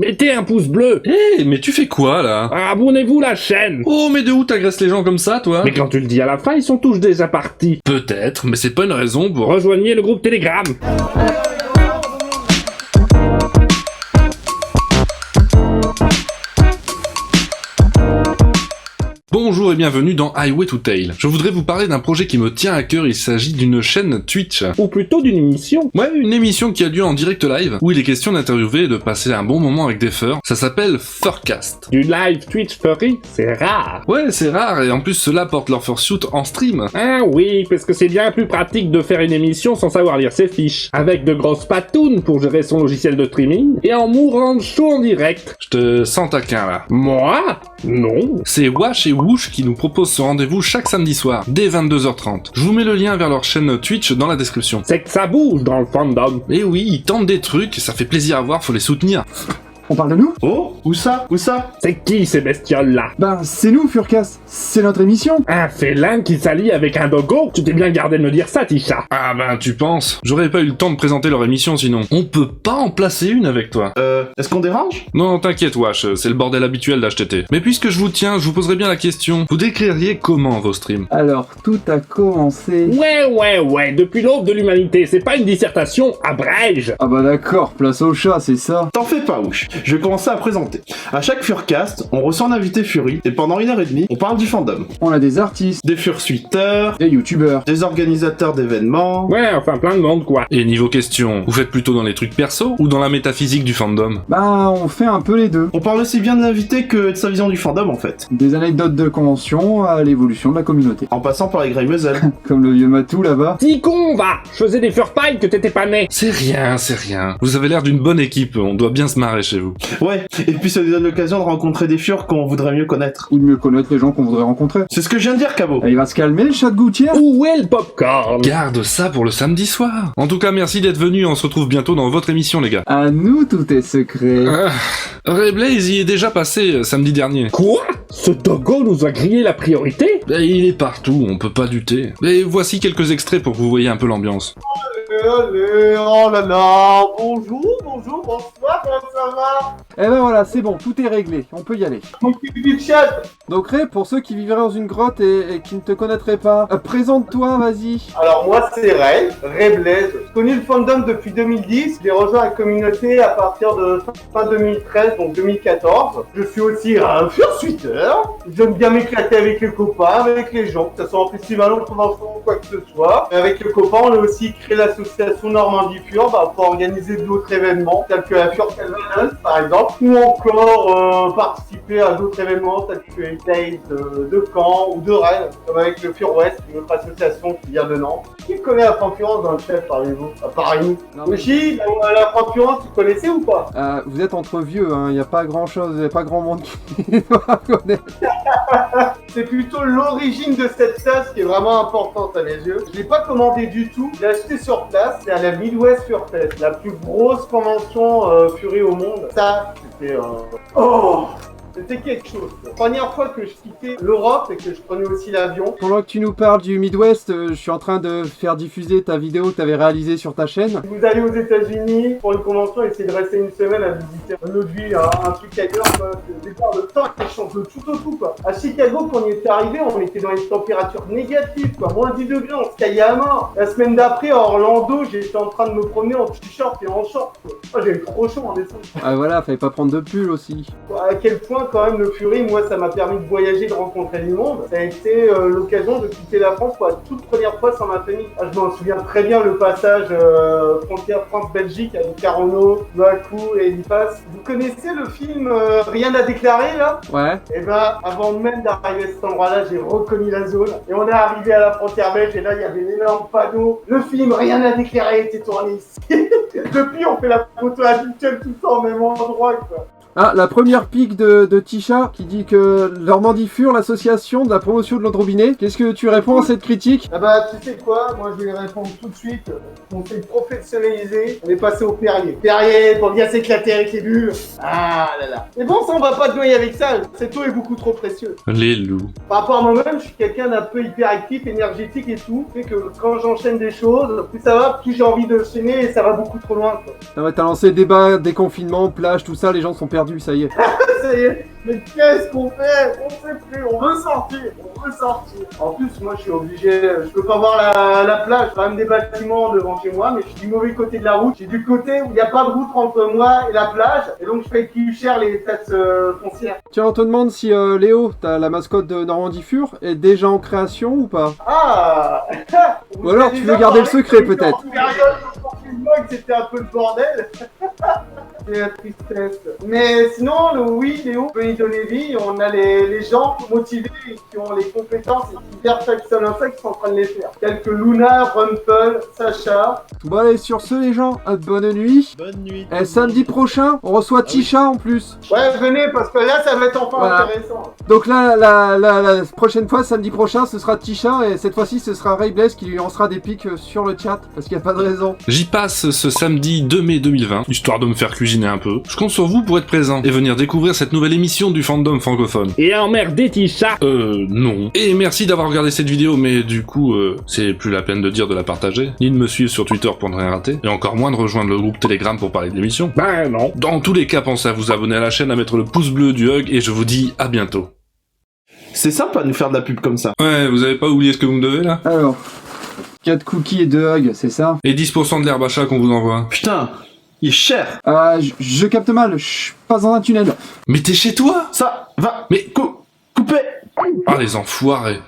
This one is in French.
Mettez un pouce bleu. Mais tu fais quoi, là? Abonnez-vous la chaîne. Oh, mais de où t'agresses les gens comme ça, toi? Mais quand tu le dis à la fin, ils sont tous déjà partis. Peut-être, mais c'est pas une raison pour... Rejoignez le groupe Telegram. Bonjour et bienvenue dans Highway to Tail. Je voudrais vous parler d'un projet qui me tient à cœur, il s'agit d'une chaîne Twitch. Ou plutôt d'une émission. Ouais, une émission qui a lieu en direct live, où il est question d'interviewer et de passer un bon moment avec des furs. Ça s'appelle Furcast. Du live Twitch furry, c'est rare. Ouais, c'est rare, et en plus ceux-là portent leur fursuit en stream. Ah oui, parce que c'est bien plus pratique de faire une émission sans savoir lire ses fiches, avec de grosses patounes pour gérer son logiciel de streaming, et en mourant de chaud en direct. Je te sens taquin là. Moi? Non. C'est Wash et Woosh qui nous proposent ce rendez-vous chaque samedi soir, dès 22h30. Je vous mets le lien vers leur chaîne Twitch dans la description. C'est que ça bouge dans le fandom. Et oui, ils tentent des trucs, ça fait plaisir à voir, faut les soutenir. On parle de nous? Oh, où ça? Où ça? C'est qui ces bestioles-là? Ben, c'est nous, Furcast. C'est notre émission. Un félin qui s'allie avec un dogo? Tu t'es bien gardé de me dire ça, Tisha. Ah ben tu penses? J'aurais pas eu le temps de présenter leur émission sinon. On peut pas en placer une avec toi. Est-ce qu'on dérange? Non, t'inquiète Wash, c'est le bordel habituel d'HTT. Mais puisque je vous tiens, je vous poserai bien la question. Vous décririez comment vos streams? Alors, tout a commencé... Ouais, depuis l'aube de l'humanité, c'est pas une dissertation, abrège. Ah bah d'accord, place au chat, c'est ça. T'en fais pas, Ouch. Je vais commencer à présenter. À chaque Furcast, on reçoit un invité Fury, et pendant 1h30, on parle du fandom. On a des artistes, Des fursuiteurs, des youtubeurs. des organisateurs d'événements... Ouais, enfin plein de monde quoi. Et niveau question, vous faites plutôt dans les trucs perso ou dans la métaphysique du fandom? Bah, on fait un peu les deux. On parle aussi bien de l'invité que de sa vision du fandom, en fait. Des anecdotes de convention à l'évolution de la communauté. En passant par les Greymuzzle. Comme le vieux Matou là-bas. Petit con, va. Je faisais des furpies que t'étais pas né. C'est rien. Vous avez l'air d'une bonne équipe, on doit bien se marrer chez vous. Ouais, et puis ça nous donne l'occasion de rencontrer des furs qu'on voudrait mieux connaître. Ou de mieux connaître les gens qu'on voudrait rencontrer. C'est ce que je viens de dire, Cabo. Ah, il va se calmer, le chat de gouttière. Où est le popcorn? Garde ça pour le samedi soir. En tout cas, merci d'être venus, on se retrouve bientôt dans votre émission les gars. À nous, tout est secret. Ray Blaze y est déjà passé samedi dernier. Quoi? Ce dogo nous a grillé la priorité? Il est partout, on peut pas douter. Et voici quelques extraits pour que vous voyez un peu l'ambiance. Allez, oh là là, bonjour, bonsoir, comment ça va? Eh ben voilà, c'est bon, tout est réglé, on peut y aller. Mon petit chat. Donc Ray, pour ceux qui vivraient dans une grotte et qui ne te connaîtraient pas, présente-toi, vas-y. Alors moi c'est Ray Blaze. Je connais le fandom depuis 2010, j'ai rejoint la communauté à partir de fin 2013, donc 2014. Je suis aussi un fursuiteur, j'aime bien m'éclater avec les copains, avec les gens, que ce soit en festival, en convention ou quoi que ce soit. Et avec les copains, on a aussi créé l'association Normandie Fur pour organiser d'autres événements, tels que la Fur Calvados par exemple, ou encore participer à d'autres événements tels que les Days de Caen ou de Rennes, comme avec le Fur West, une autre association qui vient de Nantes. Qui connaît la concurrence dans le chef, parlez-vous? À part nous. Aussi, la concurrence, tu connaissez ou pas? Vous êtes entre vieux, hein, y a pas grand chose, y a pas grand monde qui doit connaître. C'est plutôt l'origine de cette tasse qui est vraiment importante à mes yeux. Je l'ai pas commandé du tout, je l'ai acheté sur place. C'est à la Midwest Fur Fest, la plus grosse convention Fury au monde. Ça, c'était c'était quelque chose. La première fois que je quittais l'Europe et que je prenais aussi l'avion. Pendant que tu nous parles du Midwest, je suis en train de faire diffuser ta vidéo que t'avais réalisée sur ta chaîne. Si vous allez aux États-Unis pour une convention, essayez de rester une semaine à visiter une autre ville, un truc ailleurs, quoi. C'est départ de temps qui change de tout au tout, quoi. À Chicago, quand on y était arrivé, on était dans une température négative, quoi. Moins 10 degrés, on se caillait à mort. La semaine d'après, à Orlando, j'étais en train de me promener en t-shirt et en short, quoi. Oh, j'avais trop chaud en décembre. Ah voilà, fallait pas prendre de pull aussi. À quel point quand même le Fury, moi ça m'a permis de voyager, de rencontrer du monde. Ça a été l'occasion de quitter la France pour la toute première fois sans ma famille. Ah, je m'en souviens très bien le passage frontière France-Belgique avec Carono, Noaku et Elipas. Vous connaissez le film Rien à déclarer là? Ouais. Et ben avant même d'arriver à cet endroit-là, j'ai reconnu la zone. Et on est arrivé à la frontière belge et là il y avait l'énorme panneau. Le film Rien à déclarer était tourné ici. Depuis on fait la photo habituelle tout ça au même endroit quoi. Ah, la première pique de Tisha qui dit que Normandie-Fur, l'association de la promotion de l'eau de robinet. Qu'est-ce que tu réponds à cette critique? Ah bah, tu sais quoi, moi je vais répondre tout de suite. On s'est professionnalisé, on est passé au Perrier. Perrier, pour bien s'éclater avec les bulles. Ah là là. Mais bon, ça, on va pas te noyer avec ça. Cette eau est beaucoup trop précieuse. Les loups. Par rapport à moi-même, je suis quelqu'un d'un peu hyperactif, énergétique et tout. C'est que quand j'enchaîne des choses, plus ça va, plus j'ai envie de chaîner et ça va beaucoup trop loin, quoi. Ah ouais, t'as lancé débat, déconfinement, plage, tout ça, les gens sont perdus, ça y est. Ça y est. Mais qu'est-ce qu'on fait? On sait plus, on veut sortir, on veut sortir. En plus, moi je suis obligé, je peux pas voir la plage, quand même des bâtiments devant chez moi, mais je suis du mauvais côté de la route. Je suis du côté où il n'y a pas de route entre moi et la plage, et donc je paye plus cher les taxes foncières. Tiens, on te demande si Léo, la mascotte de Normandie-Fur, est déjà en création ou pas? Ah. Ou alors tu veux garder le secret peut-être? Période de confinement, que c'était un peu le bordel. C'est la tristesse. Mais sinon, oui, Léo peut y donner vie. On a les gens motivés qui ont les compétences et qui gèrent chaque seul insecte qui sont en train de les faire. Tels que Luna, Rumpel, Sacha. Bon allez, sur ce les gens, bonne nuit. Bonne nuit. Et samedi prochain, on reçoit Tisha en plus. Ouais, venez, parce que là, ça va être enfin Voilà. intéressant. Donc là, la prochaine fois, samedi prochain, ce sera Tisha et cette fois-ci, ce sera Ray Blaze qui lui lancera des pics sur le chat parce qu'il n'y a pas de raison. J'y passe ce samedi 2 mai 2020, histoire de me faire cuisiner un peu. Je compte sur vous pour être présent et venir découvrir cette nouvelle émission du fandom francophone. Et emmerder Tisha. Non. Et merci d'avoir regardé cette vidéo, mais du coup, c'est plus la peine de dire de la partager, ni de me suivre sur Twitter pour ne rien rater, et encore moins de rejoindre le groupe Telegram pour parler de l'émission. Ben non. Dans tous les cas, pensez à vous abonner à la chaîne, à mettre le pouce bleu du hug, et je vous dis à bientôt. C'est sympa de nous faire de la pub comme ça. Ouais, vous avez pas oublié ce que vous me devez là? Alors, 4 cookies et 2 hugs, c'est ça? Et 10% de l'herbe à chat qu'on vous envoie. Putain, il est cher. Je capte mal, je suis pas dans un tunnel. Mais t'es chez toi? Ça va. Mais Coupé. Ah les enfoirés.